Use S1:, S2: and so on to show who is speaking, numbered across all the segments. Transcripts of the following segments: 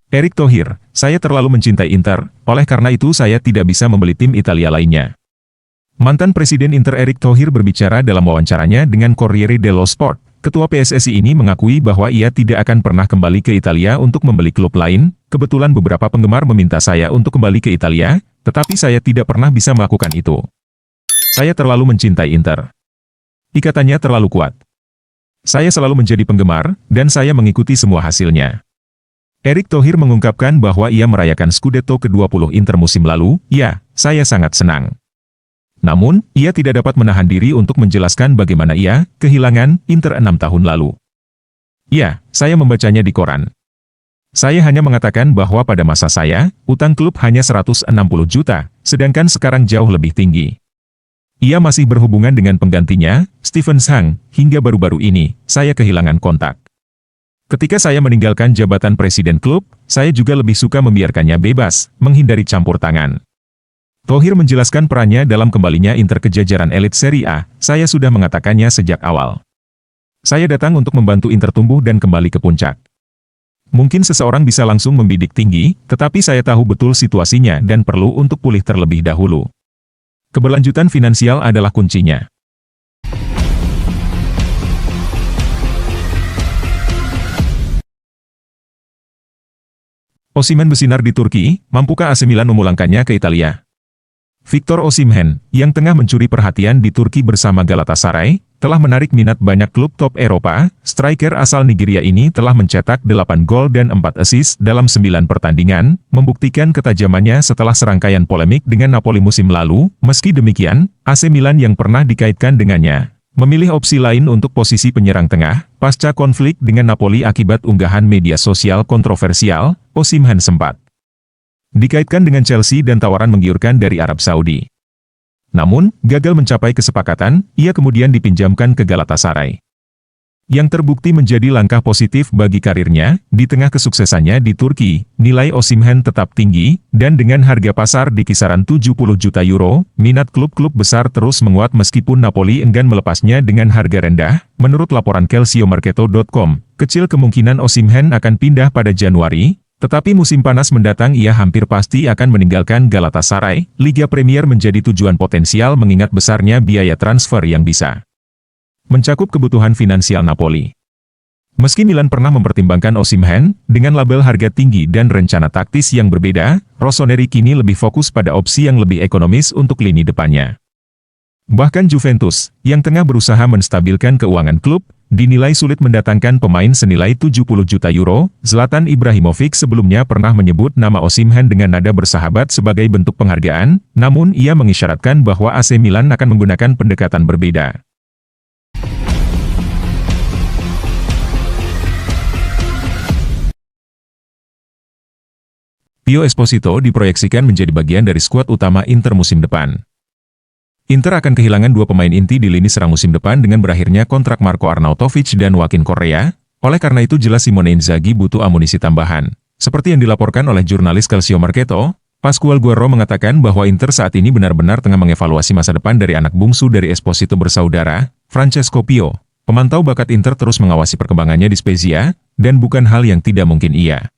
S1: Erick Thohir, saya terlalu mencintai Inter, oleh karena itu saya tidak bisa membeli tim Italia lainnya. Mantan Presiden Inter Erick Thohir berbicara dalam wawancaranya dengan Corriere dello Sport. Ketua PSSI ini mengakui bahwa ia tidak akan pernah kembali ke Italia untuk membeli klub lain. Kebetulan beberapa penggemar meminta saya untuk kembali ke Italia, tetapi saya tidak pernah bisa melakukan itu. Saya terlalu mencintai Inter. Ikatannya terlalu kuat. Saya selalu menjadi penggemar, dan saya mengikuti semua hasilnya. Erick Thohir mengungkapkan bahwa ia merayakan Scudetto ke-20 Inter musim lalu. Ya, saya sangat senang. Namun, ia tidak dapat menahan diri untuk menjelaskan bagaimana ia kehilangan Inter 6 tahun lalu. Ya, saya membacanya di koran. Saya hanya mengatakan bahwa pada masa saya, utang klub hanya 160 juta, sedangkan sekarang jauh lebih tinggi. Ia masih berhubungan dengan penggantinya, Steven Zhang, hingga baru-baru ini, saya kehilangan kontak. Ketika saya meninggalkan jabatan presiden klub, saya juga lebih suka membiarkannya bebas, menghindari campur tangan. Thohir menjelaskan perannya dalam kembalinya Inter ke jajaran elit Serie A, saya sudah mengatakannya sejak awal. Saya datang untuk membantu Inter tumbuh dan kembali ke puncak. Mungkin seseorang bisa langsung membidik tinggi, tetapi saya tahu betul situasinya dan perlu untuk pulih terlebih dahulu. Keberlanjutan finansial adalah kuncinya. Osimhen bersinar di Turki, mampukah AC Milan memulangkannya ke Italia? Victor Osimhen, yang tengah mencuri perhatian di Turki bersama Galatasaray, telah menarik minat banyak klub top Eropa. Striker asal Nigeria ini telah mencetak 8 gol dan 4 assist dalam 9 pertandingan, membuktikan ketajamannya setelah serangkaian polemik dengan Napoli musim lalu. Meski demikian, AC Milan yang pernah dikaitkan dengannya memilih opsi lain untuk posisi penyerang tengah. Pasca konflik dengan Napoli akibat unggahan media sosial kontroversial, Osimhen sempat dikaitkan dengan Chelsea dan tawaran menggiurkan dari Arab Saudi. Namun, gagal mencapai kesepakatan, ia kemudian dipinjamkan ke Galatasaray. Yang terbukti menjadi langkah positif bagi karirnya. Di tengah kesuksesannya di Turki, nilai Osimhen tetap tinggi, dan dengan harga pasar di kisaran 70 juta euro, minat klub-klub besar terus menguat meskipun Napoli enggan melepasnya dengan harga rendah. Menurut laporan calciomercato.com, kecil kemungkinan Osimhen akan pindah pada Januari, tetapi musim panas mendatang ia hampir pasti akan meninggalkan Galatasaray. Liga Premier menjadi tujuan potensial mengingat besarnya biaya transfer yang bisa mencakup kebutuhan finansial Napoli. Meski Milan pernah mempertimbangkan Osimhen, dengan label harga tinggi dan rencana taktis yang berbeda, Rossoneri kini lebih fokus pada opsi yang lebih ekonomis untuk lini depannya. Bahkan Juventus, yang tengah berusaha menstabilkan keuangan klub, dinilai sulit mendatangkan pemain senilai 70 juta euro. Zlatan Ibrahimovic sebelumnya pernah menyebut nama Osimhen dengan nada bersahabat sebagai bentuk penghargaan, namun ia mengisyaratkan bahwa AC Milan akan menggunakan pendekatan berbeda. Pio Esposito diproyeksikan menjadi bagian dari skuad utama Inter musim depan. Inter akan kehilangan 2 pemain inti di lini serang musim depan dengan berakhirnya kontrak Marco Arnautovic dan Joaquin Correa. Oleh karena itu jelas Simone Inzaghi butuh amunisi tambahan. Seperti yang dilaporkan oleh jurnalis Calciomercato, Pascual Guerro mengatakan bahwa Inter saat ini benar-benar tengah mengevaluasi masa depan dari anak bungsu dari Esposito bersaudara, Francesco Pio. Pemantau bakat Inter terus mengawasi perkembangannya di Spezia, dan bukan hal yang tidak mungkin ia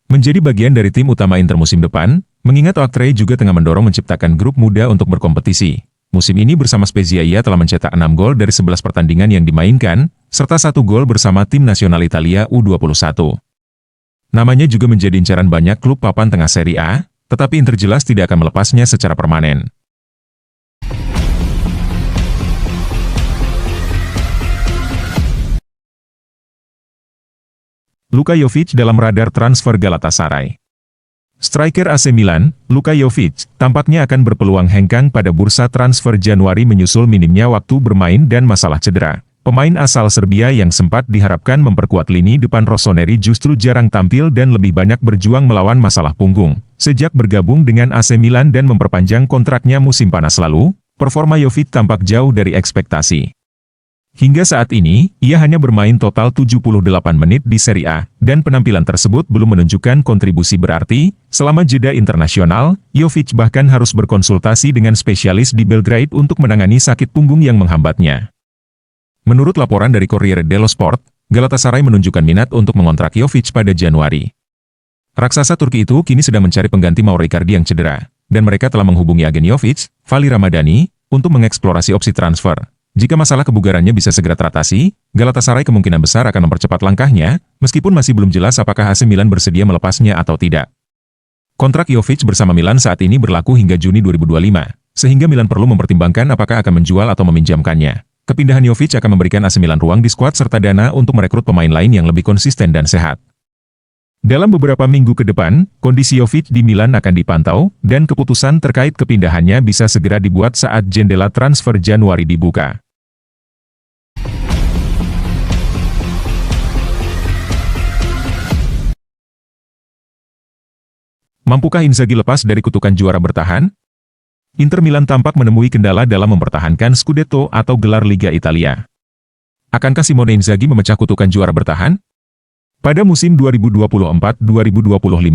S1: menjadi bagian dari tim utama Inter musim depan, mengingat Oaktrey juga tengah mendorong menciptakan grup muda untuk berkompetisi. Musim ini bersama Spezia ia telah mencetak 6 gol dari 11 pertandingan yang dimainkan, serta 1 gol bersama tim nasional Italia U21. Namanya juga menjadi incaran banyak klub papan tengah Serie A, tetapi Inter jelas tidak akan melepasnya secara permanen. Luka Jovic dalam radar transfer Galatasaray. Striker AC Milan, Luka Jovic, tampaknya akan berpeluang hengkang pada bursa transfer Januari menyusul minimnya waktu bermain dan masalah cedera. Pemain asal Serbia yang sempat diharapkan memperkuat lini depan Rossoneri justru jarang tampil dan lebih banyak berjuang melawan masalah punggung. Sejak bergabung dengan AC Milan dan memperpanjang kontraknya musim panas lalu, performa Jovic tampak jauh dari ekspektasi. Hingga saat ini, ia hanya bermain total 78 menit di Serie A, dan penampilan tersebut belum menunjukkan kontribusi berarti. Selama jeda internasional, Jovic bahkan harus berkonsultasi dengan spesialis di Belgrade untuk menangani sakit punggung yang menghambatnya. Menurut laporan dari Corriere dello Sport, Galatasaray menunjukkan minat untuk mengontrak Jovic pada Januari. Raksasa Turki itu kini sedang mencari pengganti Mauro Icardi yang cedera, dan mereka telah menghubungi agen Jovic, Vali Ramadhani, untuk mengeksplorasi opsi transfer. Jika masalah kebugarannya bisa segera teratasi, Galatasaray kemungkinan besar akan mempercepat langkahnya, meskipun masih belum jelas apakah AC Milan bersedia melepasnya atau tidak. Kontrak Jovic bersama Milan saat ini berlaku hingga Juni 2025, sehingga Milan perlu mempertimbangkan apakah akan menjual atau meminjamkannya. Kepindahan Jovic akan memberikan AC Milan ruang di skuad serta dana untuk merekrut pemain lain yang lebih konsisten dan sehat. Dalam beberapa minggu ke depan, kondisi Jovic di Milan akan dipantau, dan keputusan terkait kepindahannya bisa segera dibuat saat jendela transfer Januari dibuka. Mampukah Inzaghi lepas dari kutukan juara bertahan? Inter Milan tampak menemui kendala dalam mempertahankan Scudetto atau gelar Liga Italia. Akankah Simone Inzaghi memecah kutukan juara bertahan? Pada musim 2024-2025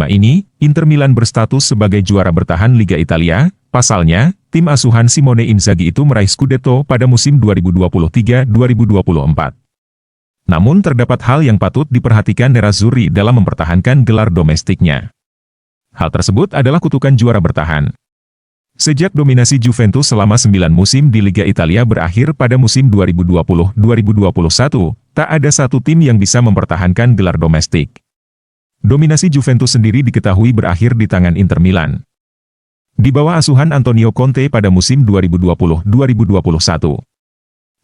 S1: ini, Inter Milan berstatus sebagai juara bertahan Liga Italia. Pasalnya, tim asuhan Simone Inzaghi itu meraih Scudetto pada musim 2023-2024. Namun terdapat hal yang patut diperhatikan Nerazzurri dalam mempertahankan gelar domestiknya. Hal tersebut adalah kutukan juara bertahan. Sejak dominasi Juventus selama 9 musim di Liga Italia berakhir pada musim 2020-2021, tak ada satu tim yang bisa mempertahankan gelar domestik. Dominasi Juventus sendiri diketahui berakhir di tangan Inter Milan. Di bawah asuhan Antonio Conte pada musim 2020-2021.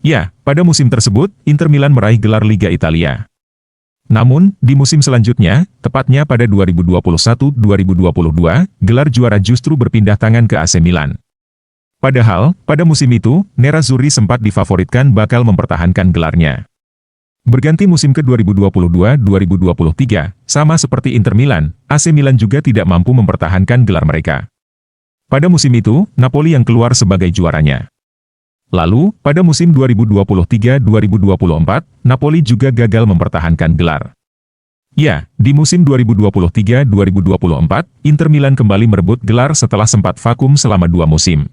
S1: Ya, pada musim tersebut, Inter Milan meraih gelar Liga Italia. Namun, di musim selanjutnya, tepatnya pada 2021-2022, gelar juara justru berpindah tangan ke AC Milan. Padahal, pada musim itu, Nerazzurri sempat difavoritkan bakal mempertahankan gelarnya. Berganti musim ke 2022-2023, sama seperti Inter Milan, AC Milan juga tidak mampu mempertahankan gelar mereka. Pada musim itu, Napoli yang keluar sebagai juaranya. Lalu, pada musim 2023-2024, Napoli juga gagal mempertahankan gelar. Ya, di musim 2023-2024, Inter Milan kembali merebut gelar setelah sempat vakum selama 2 musim.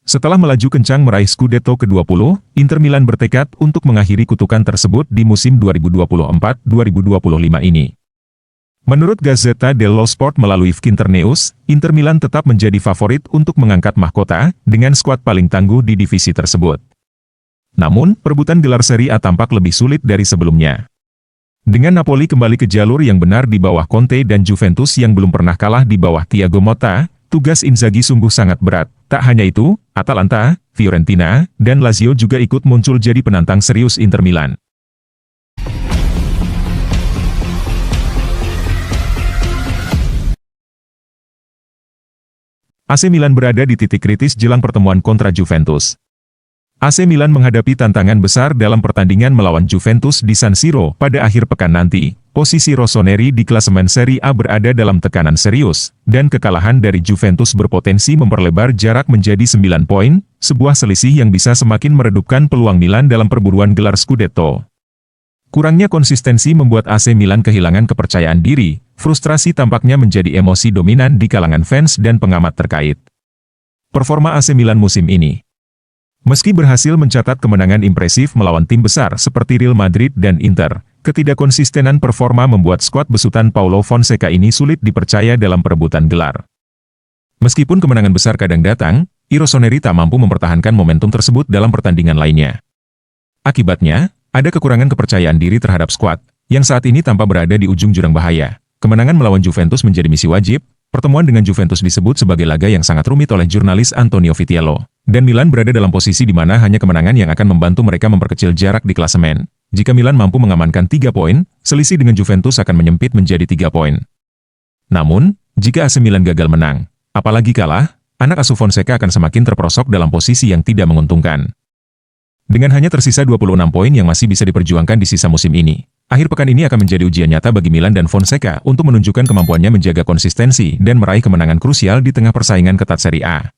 S1: Setelah melaju kencang meraih Scudetto ke-20, Inter Milan bertekad untuk mengakhiri kutukan tersebut di musim 2024-2025 ini. Menurut Gazzetta dello Sport melalui Internews, Inter Milan tetap menjadi favorit untuk mengangkat mahkota dengan skuad paling tangguh di divisi tersebut. Namun, perebutan gelar Serie A tampak lebih sulit dari sebelumnya. Dengan Napoli kembali ke jalur yang benar di bawah Conte dan Juventus yang belum pernah kalah di bawah Thiago Motta, tugas Inzaghi sungguh sangat berat. Tak hanya itu, Atalanta, Fiorentina, dan Lazio juga ikut muncul jadi penantang serius Inter Milan. AC Milan berada di titik kritis jelang pertemuan kontra Juventus. AC Milan menghadapi tantangan besar dalam pertandingan melawan Juventus di San Siro pada akhir pekan nanti. Posisi Rossoneri di klasemen Serie A berada dalam tekanan serius, dan kekalahan dari Juventus berpotensi memperlebar jarak menjadi 9 poin, sebuah selisih yang bisa semakin meredupkan peluang Milan dalam perburuan gelar Scudetto. Kurangnya konsistensi membuat AC Milan kehilangan kepercayaan diri, frustrasi tampaknya menjadi emosi dominan di kalangan fans dan pengamat terkait. Performa AC Milan musim ini. Meski berhasil mencatat kemenangan impresif melawan tim besar seperti Real Madrid dan Inter, ketidakkonsistenan performa membuat skuad besutan Paulo Fonseca ini sulit dipercaya dalam perebutan gelar. Meskipun kemenangan besar kadang datang, Rossoneri tak mampu mempertahankan momentum tersebut dalam pertandingan lainnya. Akibatnya, ada kekurangan kepercayaan diri terhadap skuad, yang saat ini tampak berada di ujung jurang bahaya. Kemenangan melawan Juventus menjadi misi wajib, pertemuan dengan Juventus disebut sebagai laga yang sangat rumit oleh jurnalis Antonio Vitiello, dan Milan berada dalam posisi di mana hanya kemenangan yang akan membantu mereka memperkecil jarak di klasemen. Jika Milan mampu mengamankan 3 poin, selisih dengan Juventus akan menyempit menjadi 3 poin. Namun, jika AC Milan gagal menang, apalagi kalah, anak asuh Fonseca akan semakin terperosok dalam posisi yang tidak menguntungkan. Dengan hanya tersisa 26 poin yang masih bisa diperjuangkan di sisa musim ini, akhir pekan ini akan menjadi ujian nyata bagi Milan dan Fonseca untuk menunjukkan kemampuannya menjaga konsistensi dan meraih kemenangan krusial di tengah persaingan ketat Serie A.